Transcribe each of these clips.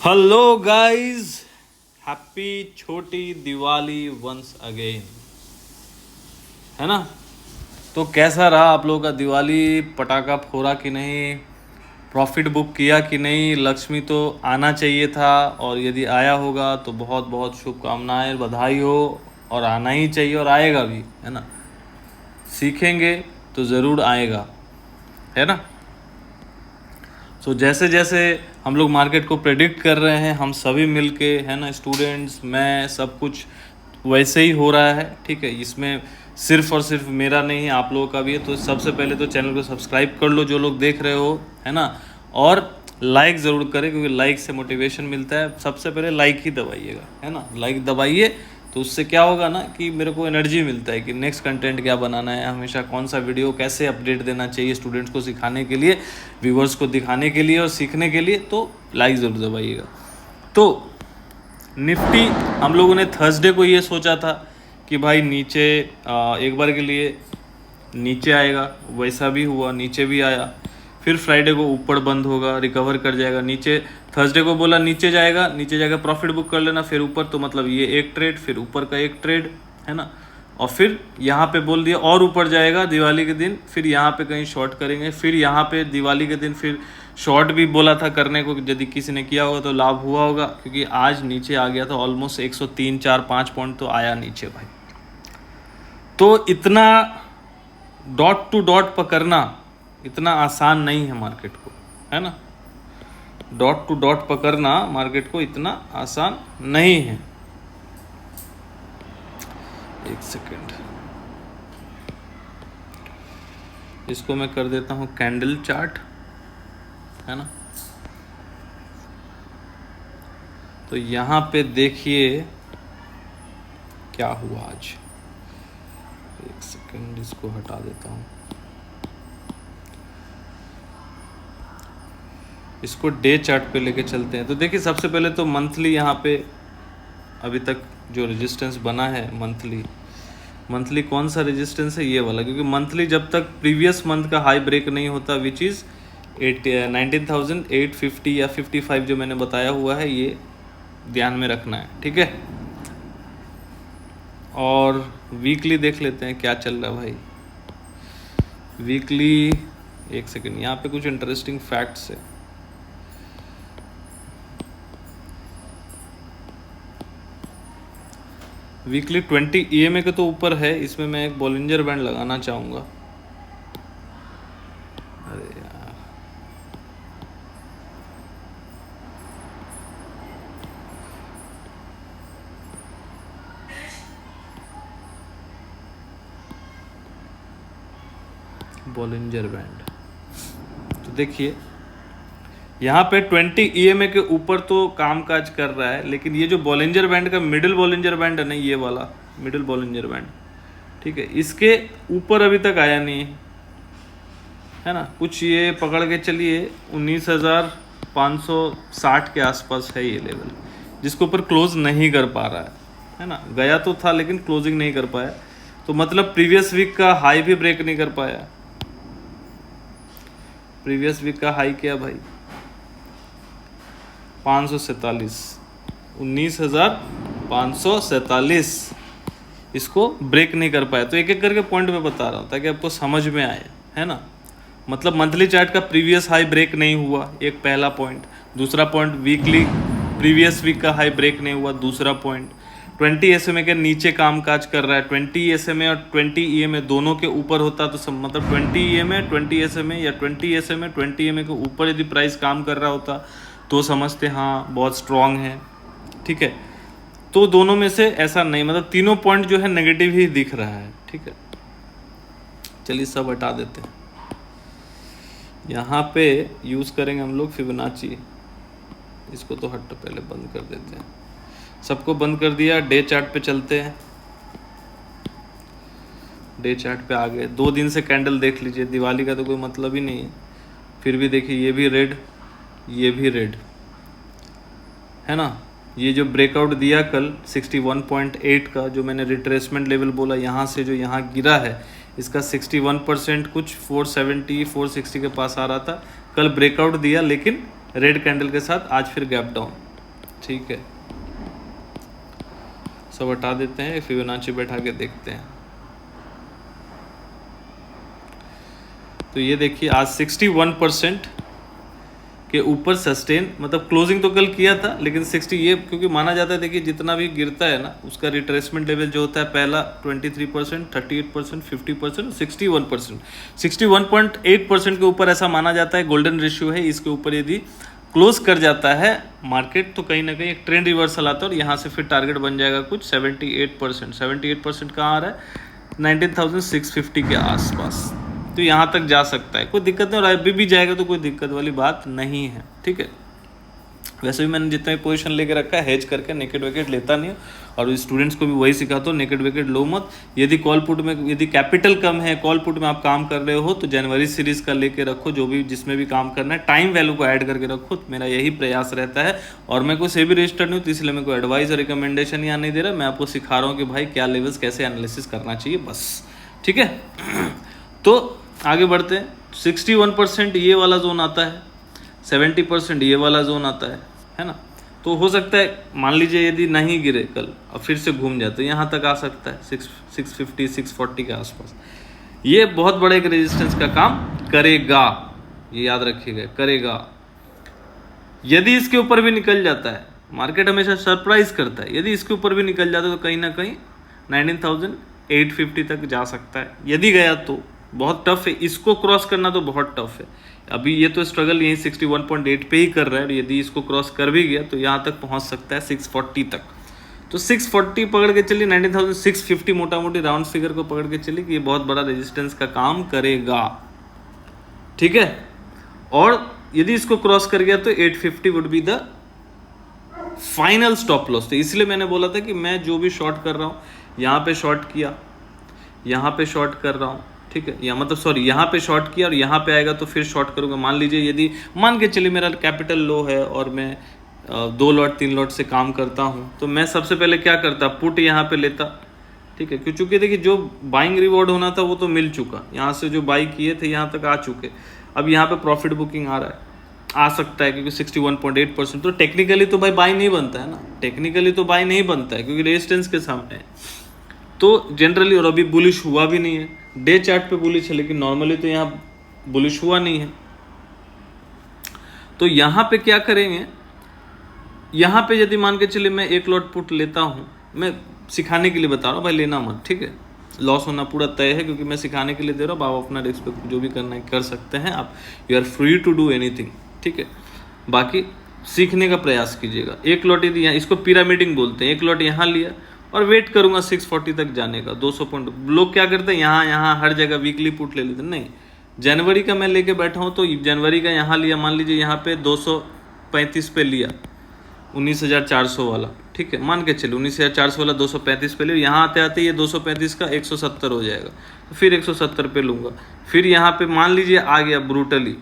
Hello guys, happy छोटी Diwali once again. है ना। तो कैसा रहा आप लोगों का दिवाली? पटाखा फोड़ा कि नहीं? प्रॉफिट बुक किया कि नहीं? लक्ष्मी तो आना चाहिए था, और यदि आया होगा तो बहुत बहुत शुभकामनाएं, बधाई हो। और आना ही चाहिए और आएगा भी, है ना। सीखेंगे तो ज़रूर आएगा, है ना। सो जैसे जैसे हम लोग मार्केट को प्रेडिक्ट कर रहे हैं, हम सभी मिलके, है ना, स्टूडेंट्स, मैं, सब कुछ वैसे ही हो रहा है। ठीक है, इसमें सिर्फ और सिर्फ मेरा नहीं, आप लोगों का भी है। तो सबसे पहले तो चैनल को सब्सक्राइब कर लो जो लोग देख रहे हो, है ना। और लाइक ज़रूर करें, क्योंकि लाइक से मोटिवेशन मिलता है। सबसे पहले लाइक ही दबाइएगा, है ना। लाइक दबाइए तो उससे क्या होगा ना कि मेरे को एनर्जी मिलता है कि नेक्स्ट कंटेंट क्या बनाना है, हमेशा कौन सा वीडियो कैसे अपडेट देना चाहिए स्टूडेंट्स को सिखाने के लिए, व्यूवर्स को दिखाने के लिए और सीखने के लिए। तो लाइक ज़रूर दबाइएगा। तो निफ्टी हम लोगों ने थर्सडे को ये सोचा था कि भाई नीचे एक बार के लिए नीचे आएगा, वैसा भी हुआ, नीचे भी आया। फिर फ्राइडे को ऊपर बंद होगा, रिकवर कर जाएगा नीचे। थर्सडे को बोला नीचे जाएगा, नीचे जाएगा प्रॉफिट बुक कर लेना, फिर ऊपर। तो मतलब ये एक ट्रेड, फिर ऊपर का एक ट्रेड, है ना। और फिर यहाँ पे बोल दिया और ऊपर जाएगा दिवाली के दिन, फिर यहाँ पे कहीं शॉर्ट करेंगे, फिर यहाँ पे दिवाली के दिन फिर शॉर्ट भी बोला था करने को। यदि किसी ने किया होगा तो लाभ हुआ होगा, क्योंकि आज नीचे आ गया था ऑलमोस्ट 103, 4, 5 पॉइंट तो आया नीचे भाई। तो इतना डॉट टू डॉट पकड़ना इतना आसान नहीं है मार्केट को, है ना। डॉट टू डॉट पकड़ना मार्केट को इतना आसान नहीं है। एक सेकेंड, इसको मैं कर देता हूं कैंडल चार्ट, है ना। तो यहां पे देखिए क्या हुआ आज। एक सेकेंड, इसको हटा देता हूं, इसको डे चार्ट पे लेके चलते हैं। तो देखिए सबसे पहले तो मंथली यहाँ पे अभी तक जो रेजिस्टेंस बना है, मंथली कौन सा रेजिस्टेंस है? ये वाला, क्योंकि मंथली जब तक प्रीवियस मंथ का हाई ब्रेक नहीं होता, विच इज़ 19,850 या 55 जो मैंने बताया हुआ है, ये ध्यान में रखना है, ठीक है। और वीकली देख लेते हैं क्या चल रहा है भाई। वीकली, एक सेकेंड, यहाँ पे कुछ इंटरेस्टिंग फैक्ट्स है। वीकली 20 EMA के तो ऊपर है। इसमें मैं एक बॉलिंजर बैंड लगाना चाहूँगा। अरे यार, बॉलिंजर बैंड, तो देखिए यहाँ पे 20 EMA के ऊपर तो काम काज कर रहा है, लेकिन ये जो बॉलिंजर बैंड का मिडिल बॉलिंजर बैंड है ना, ये वाला मिडिल बॉलिंजर बैंड, ठीक है, इसके ऊपर अभी तक आया नहीं है ना। कुछ ये पकड़ के चलिए 19,560 के आसपास है ये लेवल, जिसके ऊपर क्लोज नहीं कर पा रहा है ना। गया तो था लेकिन क्लोजिंग नहीं कर पाया। तो मतलब प्रीवियस वीक का हाई भी ब्रेक नहीं कर पाया। प्रीवियस वीक का हाई क्या भाई? 547, 19,547, इसको ब्रेक नहीं कर पाया। तो एक एक करके पॉइंट में बता रहा हूँ ताकि आपको समझ में आए, है ना। मतलब मंथली चार्ट का प्रीवियस हाई ब्रेक नहीं हुआ, एक पहला पॉइंट। दूसरा पॉइंट, वीकली प्रीवियस वीक का हाई ब्रेक नहीं हुआ, दूसरा पॉइंट। 20 SMA के नीचे काम काज कर रहा है। 20 SMA और 20 EMA दोनों के ऊपर होता तो सब, मतलब 20 EMA 20 SMA या 20 SMA 20 EMA के ऊपर यदि प्राइस काम कर रहा होता तो समझते हाँ बहुत स्ट्रांग है, ठीक है। तो दोनों में से ऐसा नहीं, मतलब तीनों पॉइंट जो है नेगेटिव ही दिख रहा है, ठीक है। चलिए सब हटा देते हैं। यहाँ पे यूज़ करेंगे हम लोग फिबोनाची। इसको तो हट पहले बंद कर देते हैं। सबको बंद कर दिया। डे चार्ट पे चलते हैं। डे चार्ट पे आ गए। 2 दिन से कैंडल देख लीजिए। दिवाली का तो कोई मतलब ही नहीं है, फिर भी देखिए ये भी रेड, ये भी रेड, है ना। ये जो ब्रेकआउट दिया कल 61.8 का, जो मैंने रिट्रेसमेंट लेवल बोला, यहाँ से जो यहाँ गिरा है, इसका 61% कुछ 470 460 के पास आ रहा था। कल ब्रेकआउट दिया लेकिन रेड कैंडल के साथ आज फिर गैप डाउन, ठीक है, सब हटा देते हैं, फिबोनाची बैठा के देखते हैं। तो ये देखिए आज 61% के ऊपर सस्टेन, मतलब क्लोजिंग तो कल किया था लेकिन 60, ये क्योंकि माना जाता है, देखिए जितना भी गिरता है ना उसका रिट्रेसमेंट लेवल जो होता है पहला 23%, 38%, 50%, 61%, 61.8% के ऊपर ऐसा माना जाता है, गोल्डन रेशियो है। इसके ऊपर यदि क्लोज कर जाता है मार्केट तो कहीं ना कहीं एक ट्रेंड रिवर्सल आता है और यहाँ से फिर टारगेट बन जाएगा कुछ 78%। 78% कहाँ आ रहा है? 19,650 के आसपास। तो यहाँ तक जा सकता है, कोई दिक्कत नहीं, और अभी भी जाएगा तो कोई दिक्कत वाली बात नहीं है, ठीक है। वैसे भी मैंने जितना भी पोजीशन लेके रखा है हेज करके, नेकेड विकेट लेता नहीं, और स्टूडेंट्स को भी वही सिखाता हूँ, नेकेड विकेट लो मत। यदि कॉल पुट में, यदि कैपिटल कम है, कॉल पुट में आप काम कर रहे हो तो जनवरी सीरीज का लेके रखो, जो भी जिसमें भी काम करना है, टाइम वैल्यू को ऐड करके रखो। मेरा यही प्रयास रहता है, और मैं कोई सेबी रजिस्टर्ड नहीं हूँ तो इसलिए मैं कोई एडवाइस और रिकमेंडेशन यहाँ नहीं दे रहा, मैं आपको सिखा रहा हूँ कि भाई क्या लेवल्स कैसे एनालिसिस करना चाहिए, बस, ठीक है। तो आगे बढ़ते हैं। 61% ये वाला जोन आता है, 70% ये वाला जोन आता है ना। तो हो सकता है मान लीजिए यदि नहीं गिरे कल और फिर से घूम जाए तो यहाँ तक आ सकता है 650 640 के आसपास। ये बहुत बड़े एक रेजिस्टेंस का काम करेगा, ये याद रखिएगा, करेगा। यदि इसके ऊपर भी निकल जाता है, मार्केट हमेशा सरप्राइज करता है, यदि इसके ऊपर भी निकल जाता है तो कहीं ना कहीं 19,850 तक जा सकता है। यदि गया तो बहुत टफ है, इसको क्रॉस करना तो बहुत टफ है। अभी ये तो स्ट्रगल यही 61.8 पे ही कर रहा है, यदि इसको क्रॉस कर भी गया तो यहाँ तक पहुँच सकता है 640 तक। तो 640 पकड़ के चलिए, 19,650 मोटा मोटी राउंड फिगर को पकड़ के चलिए कि ये बहुत बड़ा रेजिस्टेंस का काम करेगा, ठीक है। और यदि इसको क्रॉस कर गया तो 850 would be the final stop loss. तो इसलिए मैंने बोला था कि मैं जो भी शॉर्ट कर रहा हूँ, यहाँ पे शॉर्ट किया, यहाँ पे शॉर्ट कर रहा हूँ, ठीक है, या मतलब सॉरी यहाँ पे शॉर्ट किया और यहाँ पे आएगा तो फिर शॉर्ट करूँगा। मान लीजिए यदि मान के चलिए मेरा कैपिटल लो है और मैं 2 लॉट 3 लॉट से काम करता हूँ, तो मैं सबसे पहले क्या करता, पुट यहाँ पे लेता, ठीक है, क्योंकि देखिए जो बाइंग रिवॉर्ड होना था वो तो मिल चुका, यहाँ से जो बाई किए थे यहाँ तक आ चुके। अब यहाँ पे प्रॉफिट बुकिंग आ रहा है, आ सकता है क्योंकि 61.8%। तो टेक्निकली तो भाई बाई नहीं बनता है ना, टेक्निकली तो बाई नहीं बनता है क्योंकि रेजिस्टेंस के सामने है। तो जनरली, और अभी बुलिश हुआ भी नहीं है, डे चार्ट पे बुलिश है लेकिन नॉर्मली तो यहाँ बुलिश हुआ नहीं है। तो यहाँ पे क्या करेंगे, यहाँ पे यदि मान के चलिए मैं 1 लॉट पुट लेता हूँ, मैं सिखाने के लिए बता रहा हूँ भाई, लेना मत, ठीक है, लॉस होना पूरा तय है क्योंकि मैं सिखाने के लिए दे रहा हूँ। आप अपना रिस्क पे जो भी करना है कर सकते हैं आप, you are free to do anything, ठीक है। बाकी सीखने का प्रयास कीजिएगा। 1 लॉट यदि यहाँ, इसको पिरामिडिंग बोलते हैं, 1 लॉट यहाँ लिया और वेट करूंगा 640 तक जाने का, 200 पॉइंट। लोग क्या करते हैं, यहाँ हर जगह वीकली पुट ले लेते हैं, नहीं, जनवरी का मैं लेके बैठा हूँ तो जनवरी का यहाँ लिया, मान लीजिए यहाँ पे 235 पे लिया, 19,400 वाला, ठीक है, मान के चलिए 19,400 वाला 235 पे लिया, यहाँ आते आते ये 235 का 170 हो जाएगा, तो फिर 170 पे लूँगा। फिर यहाँ पे मान लीजिए आ गया ब्रूटली,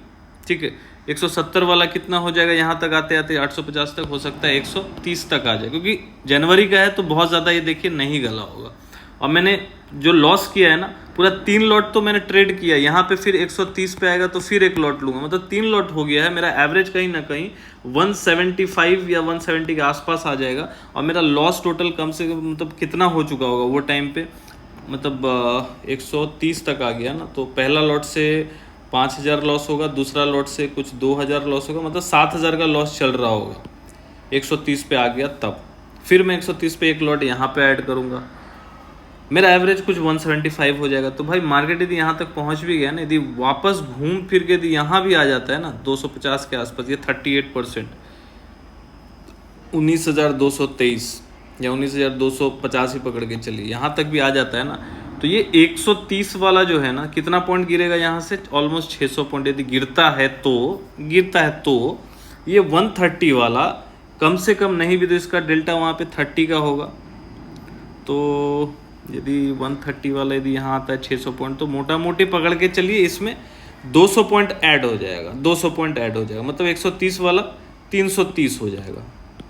ठीक है, 170 वाला कितना हो जाएगा, यहाँ तक आते आते 850 तक, हो सकता है 130 तक आ जाए, क्योंकि जनवरी का है तो बहुत ज़्यादा ये देखिए नहीं गला होगा। और मैंने जो लॉस किया है ना, पूरा 3 लॉट तो मैंने ट्रेड किया, यहाँ पे फिर 130 पे आएगा तो फिर 1 लॉट लूँगा, मतलब 3 लॉट हो गया है। मेरा एवरेज कहीं ना कहीं 175 या 170 के आसपास आ जाएगा, और मेरा लॉस टोटल कम से कम मतलब कितना हो चुका होगा वो टाइम पे, मतलब 130 तक आ गया ना। तो पहला लॉट से 5,000 लॉस होगा, दूसरा लॉट से कुछ 2,000 लॉस होगा, मतलब 7,000 का लॉस चल रहा होगा। 130 पे आ गया तब फिर मैं 130 पे 1 लॉट यहाँ पे ऐड करूँगा, मेरा एवरेज कुछ 175 हो जाएगा। तो भाई मार्केट यदि यहाँ तक पहुँच भी गया ना, यदि वापस घूम फिर के यदि यहाँ भी आ जाता है ना 250 के आसपास, ये 38%, 19,223 या 19,250 ही पकड़ के चलिए, यहाँ तक भी आ जाता है ना, तो ये 130 वाला जो है ना, कितना पॉइंट गिरेगा यहाँ से, ऑलमोस्ट 600 पॉइंट यदि गिरता है तो ये 130 वाला कम से कम नहीं भी तो इसका डेल्टा वहाँ पे 30 का होगा। तो यदि 130 वाला यदि यहाँ आता है 600 पॉइंट, तो मोटा मोटी पकड़ के चलिए इसमें 200 पॉइंट ऐड हो जाएगा, 200 पॉइंट ऐड हो जाएगा, मतलब 130 वाला 330 हो जाएगा,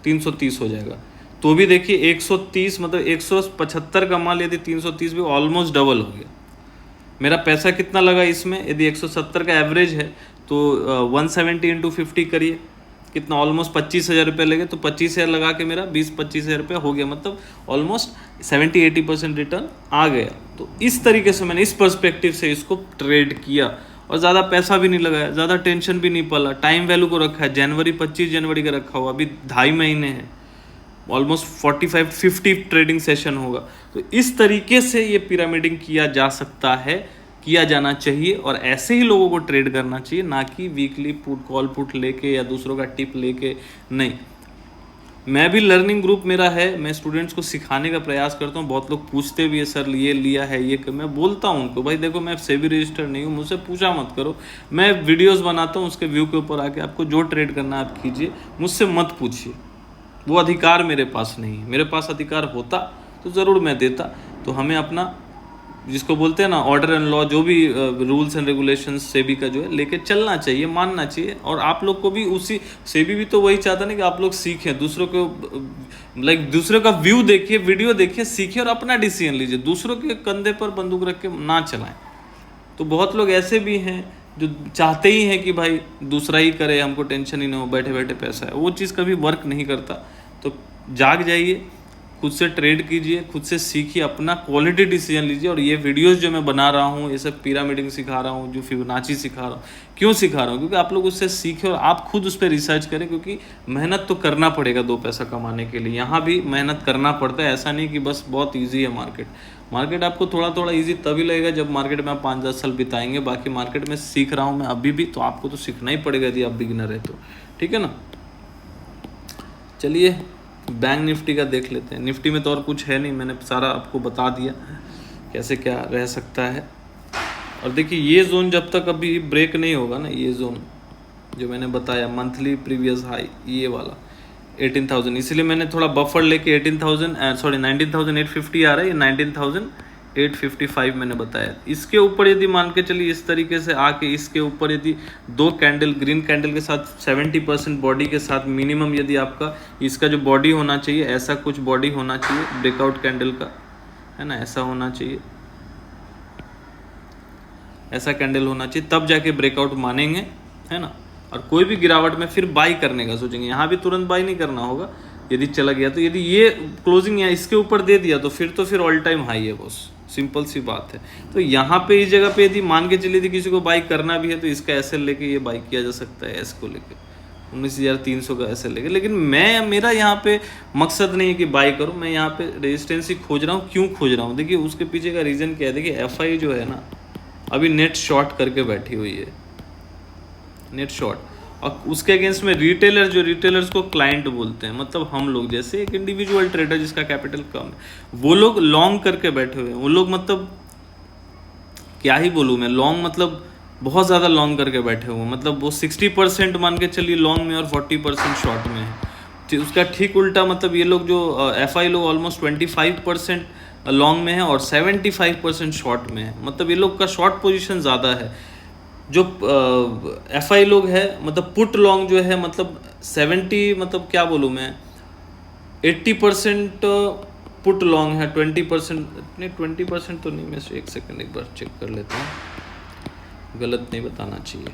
330 हो जाएगा। तो भी देखिए 130 मतलब 175 का माल, यदि 330 भी ऑलमोस्ट डबल हो गया। मेरा पैसा कितना लगा इसमें, यदि 170 का एवरेज है तो 170 × 50 करिए, कितना ऑलमोस्ट 25,000 रुपये लगे, तो 25,000 लगा के मेरा 20-25,000 रुपये हो गया, मतलब ऑलमोस्ट 70-80% रिटर्न आ गया। तो इस तरीके से मैंने इस पर्सपेक्टिव से इसको ट्रेड किया और ज़्यादा पैसा भी नहीं लगाया, ज़्यादा टेंशन भी नहीं पला। टाइम वैल्यू को रखा है जनवरी 25 जनवरी का रखा हुआ, अभी 2.5 महीने हैं, ऑलमोस्ट 45-50 ट्रेडिंग सेशन होगा। तो इस तरीके से ये पिरामिडिंग किया जा सकता है, किया जाना चाहिए, और ऐसे ही लोगों को ट्रेड करना चाहिए, ना कि वीकली पुट कॉल पुट लेके या दूसरों का टिप लेके नहीं। मैं भी लर्निंग ग्रुप मेरा है, मैं स्टूडेंट्स को सिखाने का प्रयास करता हूँ। बहुत लोग पूछते भी है सर ये लिया है ये, मैं बोलता हूँ उनको भाई देखो मैं सेबी रजिस्टर्ड नहीं हूँ, मुझसे पूछा मत करो। मैं वीडियोस बनाता हूँ, उसके व्यू के ऊपर आके आपको जो ट्रेड करना है आप कीजिए, मुझसे मत पूछिए। वो अधिकार मेरे पास नहीं है, मेरे पास अधिकार होता तो ज़रूर मैं देता। तो हमें अपना जिसको बोलते हैं ना ऑर्डर एंड लॉ, जो भी रूल्स एंड रेगुलेशंस सेबी का जो है लेके चलना चाहिए, मानना चाहिए। और आप लोग को भी उसी, सेबी भी तो वही चाहता ना कि आप लोग सीखें, दूसरों को लाइक दूसरों का व्यू देखिए, वीडियो देखिए, सीखिए और अपना डिसीजन लीजिए, दूसरों के कंधे पर बंदूक रख के ना चलाएं। तो बहुत लोग ऐसे भी हैं जो चाहते ही हैं कि भाई दूसरा ही करे, हमको टेंशन ही ना हो, बैठे बैठे पैसा है, वो चीज़ कभी वर्क नहीं करता। तो जाग जाइए, खुद से ट्रेड कीजिए, खुद से सीखिए, अपना क्वालिटी डिसीजन लीजिए। और ये वीडियोस जो मैं बना रहा हूँ, ये सब पिरामिडिंग सिखा रहा हूँ, जो फिबोनाची सिखा रहा हूँ, क्यों सिखा रहा हूँ? क्योंकि आप लोग उससे सीखें और आप खुद उस पर रिसर्च करें, क्योंकि मेहनत तो करना पड़ेगा 2 पैसा कमाने के लिए। यहाँ भी मेहनत करना पड़ता है, ऐसा नहीं कि बस बहुत ईजी है मार्केट आपको थोड़ा थोड़ा ईजी तभी लगेगा जब मार्केट में आप 5-10 साल बिताएंगे। बाकी मार्केट में सीख रहा हूँ मैं अभी भी, तो आपको तो सीखना ही पड़ेगा यदि आप बिगिनर है तो, ठीक है ना। चलिए बैंक निफ्टी का देख लेते हैं। निफ्टी में तो और कुछ है नहीं, मैंने सारा आपको बता दिया कैसे क्या रह सकता है। और देखिए ये जोन जब तक अभी ब्रेक नहीं होगा ना, ये जोन जो मैंने बताया मंथली प्रीवियस हाई, ये वाला 18,000, इसलिए मैंने थोड़ा बफर लेके 19,850 आ रहा है, ये 19,855 मैंने बताया। इसके ऊपर यदि मान के चलिए इस तरीके से आके इसके ऊपर यदि 2 कैंडल ग्रीन कैंडल के साथ 70% बॉडी के साथ मिनिमम यदि आपका इसका जो बॉडी होना चाहिए, ऐसा कुछ बॉडी होना चाहिए ब्रेकआउट कैंडल का, है ना, ऐसा होना चाहिए, ऐसा कैंडल होना चाहिए, तब जाके ब्रेकआउट मानेंगे, है ना। और कोई भी गिरावट में फिर बाई करने का सोचेंगे, यहाँ भी तुरंत बाई नहीं करना होगा। यदि चला गया तो यदि ये क्लोजिंग यहाँ इसके ऊपर दे दिया तो फिर ऑल टाइम हाई है बॉस, सिंपल सी बात है। तो यहाँ पे इस जगह पे यदि मान के चलिए यदि किसी को बाई करना भी है तो इसका एसएल लेके ये बाई किया जा सकता है, एस को लेके 19,300 का एसएल लेके। लेकिन मेरा यहाँ पे मकसद नहीं है कि बाई करूँ, मैं यहाँ पे रेजिस्टेंस ही खोज रहा हूँ। क्यों खोज रहा हूँ? देखिए उसके पीछे का रीज़न क्या है। देखिए एफआई जो है ना अभी नेट शॉर्ट करके बैठी हुई है, नेट शॉर्ट, और उसके अगेंस्ट में रिटेलर्स को क्लाइंट बोलते हैं, मतलब हम लोग जैसे एक इंडिविजुअल ट्रेडर जिसका कैपिटल कम है, वो लोग लॉन्ग करके बैठे हुए हैं। वो लोग मतलब क्या ही बोलूँ मैं, लॉन्ग मतलब बहुत ज़्यादा लॉन्ग करके बैठे हुए हैं, मतलब वो 60% मान के चलिए लॉन्ग में और 40% शॉर्ट में है। उसका ठीक उल्टा मतलब ये लोग जो एफआई लोग ऑलमोस्ट 25% लॉन्ग में है और 75% शॉर्ट में है, मतलब ये लोग का शॉर्ट पोजीशन ज़्यादा है। जो एफआई लोग है मतलब पुट लॉन्ग जो है मतलब 70 मतलब क्या बोलूँ मैं 80% पुट लॉन्ग है, 20% नहीं 20% तो नहीं, मैं एक सेकंड एक बार चेक कर लेता हूँ, गलत नहीं बताना चाहिए।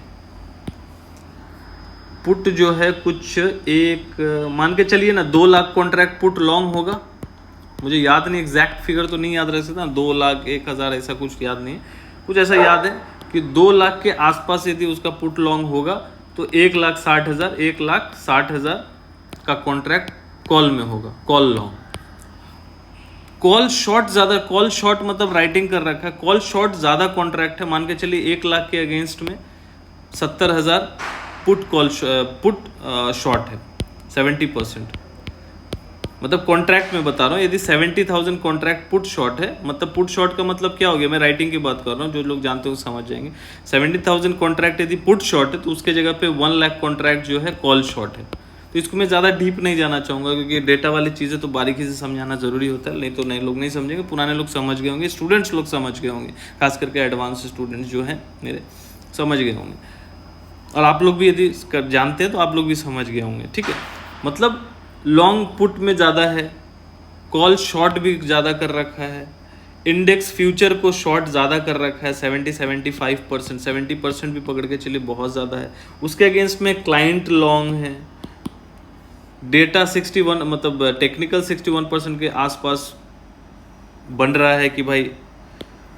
पुट जो है कुछ एक मान के चलिए ना 2 लाख कॉन्ट्रैक्ट पुट लॉन्ग होगा, मुझे याद नहीं एग्जैक्ट फिगर तो नहीं याद रह सकता, 2 लाख 1,000 ऐसा कुछ याद नहीं है, कुछ ऐसा याद है कि 2 लाख के आसपास यदि उसका पुट लॉन्ग होगा तो 1,60,000 का कॉन्ट्रैक्ट कॉल में होगा, कॉल लॉन्ग। कॉल शॉर्ट ज़्यादा, कॉल शॉर्ट मतलब राइटिंग कर रखा है, कॉल शॉर्ट ज़्यादा कॉन्ट्रैक्ट है, मान के चलिए 1 लाख के अगेंस्ट में 70,000 पुट शॉर्ट है, 70%, मतलब कॉन्ट्रैक्ट में बता रहा हूँ। यदि 70,000 कॉन्ट्रैक्ट पुट शॉर्ट है, मतलब पुट शॉर्ट का मतलब क्या हो गया, मैं राइटिंग की बात कर रहा हूँ, जो लोग जानते हो समझ जाएंगे। 70,000 कॉन्ट्रैक्ट यदि पुट शॉर्ट है तो उसके जगह पे 1 लाख कॉन्ट्रैक्ट जो है कॉल शॉर्ट है। तो इसको मैं ज़्यादा डीप नहीं जाना चाहूँगा क्योंकि डेटा वाली चीज़ें तो बारीकी से समझाना ज़रूरी होता है, नहीं तो नए लोग नहीं समझेंगे, पुराने लोग समझ गए होंगे, स्टूडेंट्स लोग समझ गए होंगे, खास करके एडवांस स्टूडेंट्स जो हैं मेरे समझ गए होंगे, और आप लोग भी यदि जानते हैं तो आप लोग भी समझ गए होंगे, ठीक है। मतलब लॉन्ग पुट में ज़्यादा है, कॉल शॉर्ट भी ज़्यादा कर रखा है, इंडेक्स फ्यूचर को शॉर्ट ज़्यादा कर रखा है 70-75%, 70% भी पकड़ के चलिए बहुत ज़्यादा है। उसके अगेंस्ट में क्लाइंट लॉन्ग है, डेटा 61 मतलब टेक्निकल 61% के आसपास बन रहा है कि भाई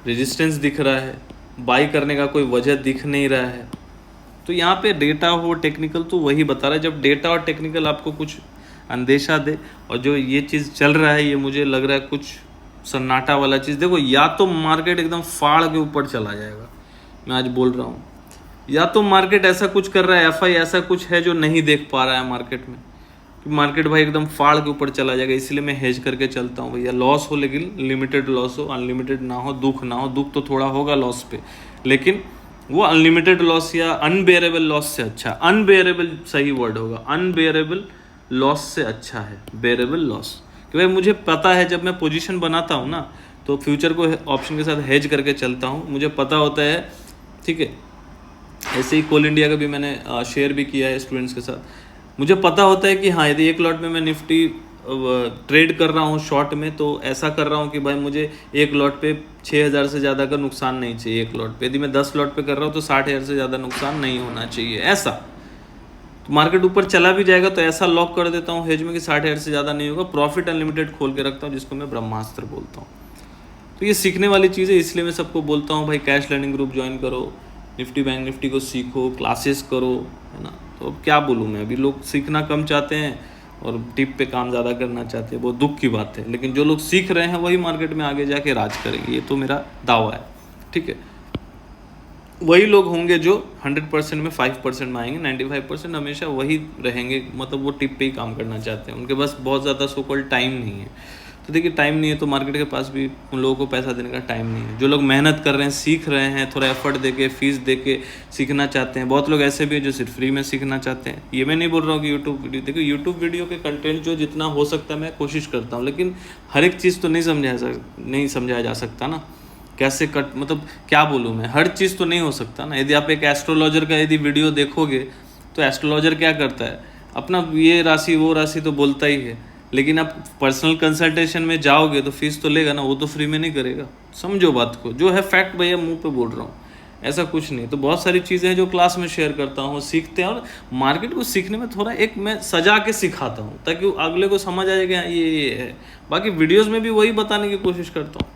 रेजिस्टेंस दिख रहा है, बाई करने का कोई वजह दिख नहीं रहा है। तो यहाँ पे डेटा हो टेक्निकल तो वही बता रहा है। जब डेटा और टेक्निकल आपको कुछ अंदेशा दे, और जो ये चीज़ चल रहा है ये मुझे लग रहा है कुछ सन्नाटा वाला चीज़। देखो, या तो मार्केट एकदम फाड़ के ऊपर चला जाएगा, मैं आज बोल रहा हूँ, या तो मार्केट ऐसा कुछ कर रहा है, एफआई ऐसा कुछ है जो नहीं देख पा रहा है मार्केट में कि मार्केट भाई एकदम फाड़ के ऊपर चला जाएगा। इसलिए मैं हेज करके चलता हूँ भैया, लॉस हो लेकिन लिमिटेड लॉस हो, अनलिमिटेड ना हो, दुख ना हो। दुख तो थोड़ा होगा लॉस पे, लेकिन वो अनलिमिटेड लॉस या अनबेयरेबल लॉस से अच्छा, अनबेयरेबल सही वर्ड होगा, अनबेयरेबल लॉस से अच्छा है बेयरेबल लॉस। कि भाई मुझे पता है जब मैं पोजीशन बनाता हूँ ना, तो फ्यूचर को ऑप्शन के साथ हेज करके चलता हूँ, मुझे पता होता है, ठीक है। ऐसे ही कोल इंडिया का भी मैंने शेयर भी किया है स्टूडेंट्स के साथ। मुझे पता होता है कि हाँ, यदि एक लॉट में मैं निफ्टी ट्रेड कर रहा हूँ शॉर्ट में, तो ऐसा कर रहा हूँ कि भाई मुझे एक लॉट पे 6,000 से ज़्यादा का नुकसान नहीं चाहिए। एक लॉट पे यदि मैं 10 लॉट पे कर रहा हूँ तो 60,000 से ज़्यादा नुकसान नहीं होना चाहिए। ऐसा तो मार्केट ऊपर चला भी जाएगा तो ऐसा लॉक कर देता हूँ हेज में कि 60,000 से ज़्यादा नहीं होगा। प्रॉफिट अनलिमिटेड खोल के रखता हूँ, जिसको मैं ब्रह्मास्त्र बोलता हूँ। तो ये सीखने वाली चीज़ है, इसलिए मैं सबको बोलता हूँ भाई कैश लर्निंग ग्रुप ज्वाइन करो, निफ्टी बैंक निफ्टी को सीखो, क्लासेस करो, है ना। तो अब क्या बोलूँ मैं, अभी लोग सीखना कम चाहते हैं और टिप पे काम ज़्यादा करना चाहते हैं, बहुत दुख की बात है। लेकिन जो लोग सीख रहे हैं वही मार्केट में आगे जाके राज करेंगे, ये तो मेरा दावा है, ठीक है। वही लोग होंगे जो 100% में 5% में आएंगे, 95% हमेशा वही रहेंगे, मतलब वो टिप पे ही काम करना चाहते हैं, उनके पास बहुत ज़्यादा सो कॉल्ड टाइम नहीं है। तो देखिए, टाइम नहीं है तो मार्केट के पास भी उन लोगों को पैसा देने का टाइम नहीं है। जो लोग मेहनत कर रहे हैं, सीख रहे हैं, थोड़ा एफर्ट देके, फीस देके सीखना चाहते हैं। बहुत लोग ऐसे भी हैं जो सिर्फ फ्री में सीखना चाहते हैं। ये मैं नहीं बोल रहा हूँ कि यूट्यूब वीडियो, देखो यूट्यूब वीडियो के कंटेंट जो जितना हो सकता है मैं कोशिश करता हूँ, लेकिन हर एक चीज़ तो नहीं समझाया जा सकता ना। कैसे कट, मतलब क्या बोलूँ मैं, हर चीज़ तो नहीं हो सकता ना। यदि आप एक एस्ट्रोलॉजर का यदि वीडियो देखोगे तो एस्ट्रोलॉजर क्या करता है, अपना ये राशि वो राशि तो बोलता ही है, लेकिन आप पर्सनल कंसल्टेशन में जाओगे तो फीस तो लेगा ना, वो तो फ्री में नहीं करेगा। समझो बात को, जो है फैक्ट भैया मुंह पे बोल रहा हूँ, ऐसा कुछ नहीं। तो बहुत सारी चीज़ें हैं जो क्लास में शेयर करता हूँ, सीखते हैं। और मार्केट को सीखने में थोड़ा एक मैं सजा के सिखाता हूँ ताकि अगले को समझ आ जाए कि ये है। बाकी वीडियोज़ में भी वही बताने की कोशिश करता हूँ,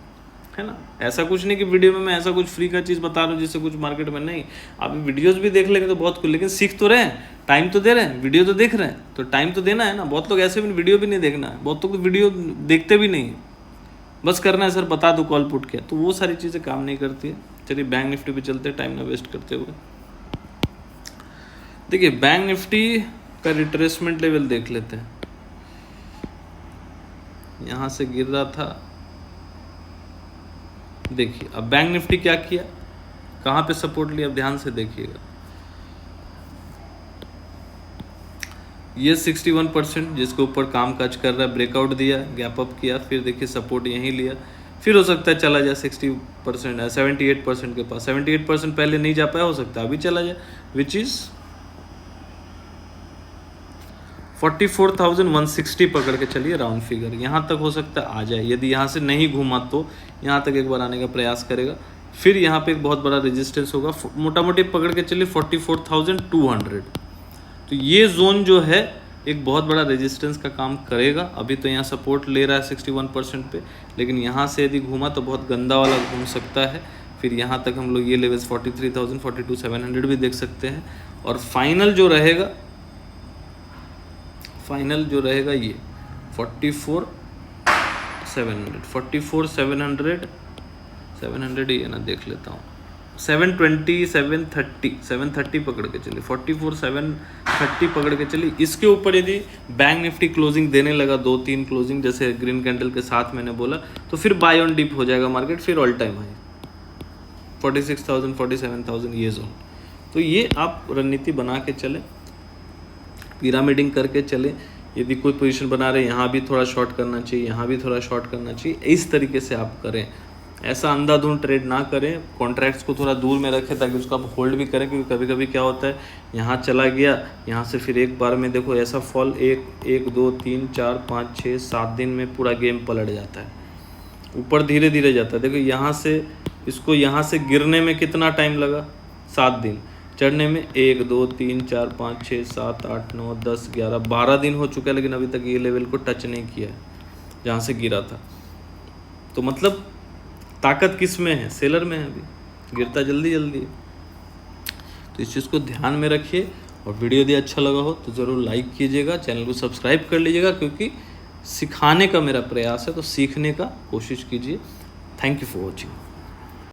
है ना। ऐसा कुछ नहीं कि वीडियो में मैं ऐसा कुछ फ्री का चीज़ बता रहा हूँ जिससे कुछ मार्केट में नहीं। आप वीडियोस भी देख लेंगे तो बहुत कुछ, लेकिन सीख तो रहे हैं, टाइम तो दे रहे हैं, वीडियो तो देख रहे हैं, तो टाइम तो देना है ना। बहुत लोग ऐसे भी वीडियो भी नहीं देखना है, बहुत लोग तो वीडियो देखते भी नहीं है, बस करना है सर बता दो कॉल पुट किया, तो वो सारी चीज़ें काम नहीं करती है। चलिए बैंक निफ्टी पे चलते, टाइम ना वेस्ट करते हुए। देखिए, बैंक निफ्टी का रिट्रेसमेंट लेवल देख लेते हैं। यहाँ से गिर रहा था, देखिए अब बैंक निफ्टी क्या किया, कहाँ पे सपोर्ट लिया, अब ध्यान से देखिएगा। ये 61% जिसके ऊपर काम काज कर रहा है, ब्रेकआउट दिया, गैप अप किया, फिर देखिए सपोर्ट यहीं लिया, फिर हो सकता है चला जाए 60% 78% के पास। 78% पहले नहीं जा पाया, हो सकता है अभी चला जाए, विच इज 44,160 पकड़ के चलिए राउंड फिगर, यहाँ तक हो सकता है आ जाए। यदि यहाँ से नहीं घूमा तो यहाँ तक एक बार आने का प्रयास करेगा, फिर यहाँ पे एक बहुत बड़ा रेजिस्टेंस होगा, मोटा मोटी पकड़ के चलिए 44,200। तो ये जोन जो है एक बहुत बड़ा रेजिस्टेंस का काम करेगा। अभी तो यहाँ सपोर्ट ले रहा है 61% पे, लेकिन यहाँ से यदि घूमा तो बहुत गंदा वाला घूम सकता है। फिर यहाँ तक हम लोग ये लेवल्स 43,000 42,700 भी देख सकते हैं। और फाइनल जो रहेगा ये 44,700 ही है ना, देख लेता हूँ 720 730 पकड़ के चलिए, 44,730 पकड़ के चलिए। इसके ऊपर यदि बैंक निफ्टी क्लोजिंग देने लगा 2-3 क्लोजिंग जैसे ग्रीन कैंडल के साथ मैंने बोला, तो फिर बाय ऑन डिप हो जाएगा मार्केट, फिर ऑल टाइम हाई 46,000 47,000 ये जोन। तो ये आप रणनीति बना के चले, पिरामिडिंग करके चले। यदि कोई पोजीशन बना रहे, यहाँ भी थोड़ा शॉर्ट करना चाहिए, यहाँ भी थोड़ा शॉर्ट करना चाहिए, इस तरीके से आप करें। ऐसा अंधाधुंध ट्रेड ना करें, कॉन्ट्रैक्ट्स को थोड़ा दूर में रखें ताकि उसको आप होल्ड भी करें। क्योंकि कभी कभी क्या होता है, यहाँ चला गया, यहाँ से फिर एक बार में देखो ऐसा फॉल 1 2 3 4 5 6 7 दिन में पूरा गेम पलट जाता है, ऊपर धीरे धीरे जाता है। देखो यहाँ से इसको यहाँ से गिरने में कितना टाइम लगा, 7 दिन। चढ़ने में 1 2 3 4 5 6 7 8 9 10 11 12 दिन हो चुका है, लेकिन अभी तक ये लेवल को टच नहीं किया है जहाँ से गिरा था। तो मतलब ताकत किस में है? सेलर में है, अभी गिरता जल्दी जल्दी है। तो इस चीज़ को ध्यान में रखिए, और वीडियो यदि अच्छा लगा हो तो ज़रूर लाइक कीजिएगा, चैनल को सब्सक्राइब कर लीजिएगा, क्योंकि सिखाने का मेरा प्रयास है, तो सीखने का कोशिश कीजिए। Thank you for watching.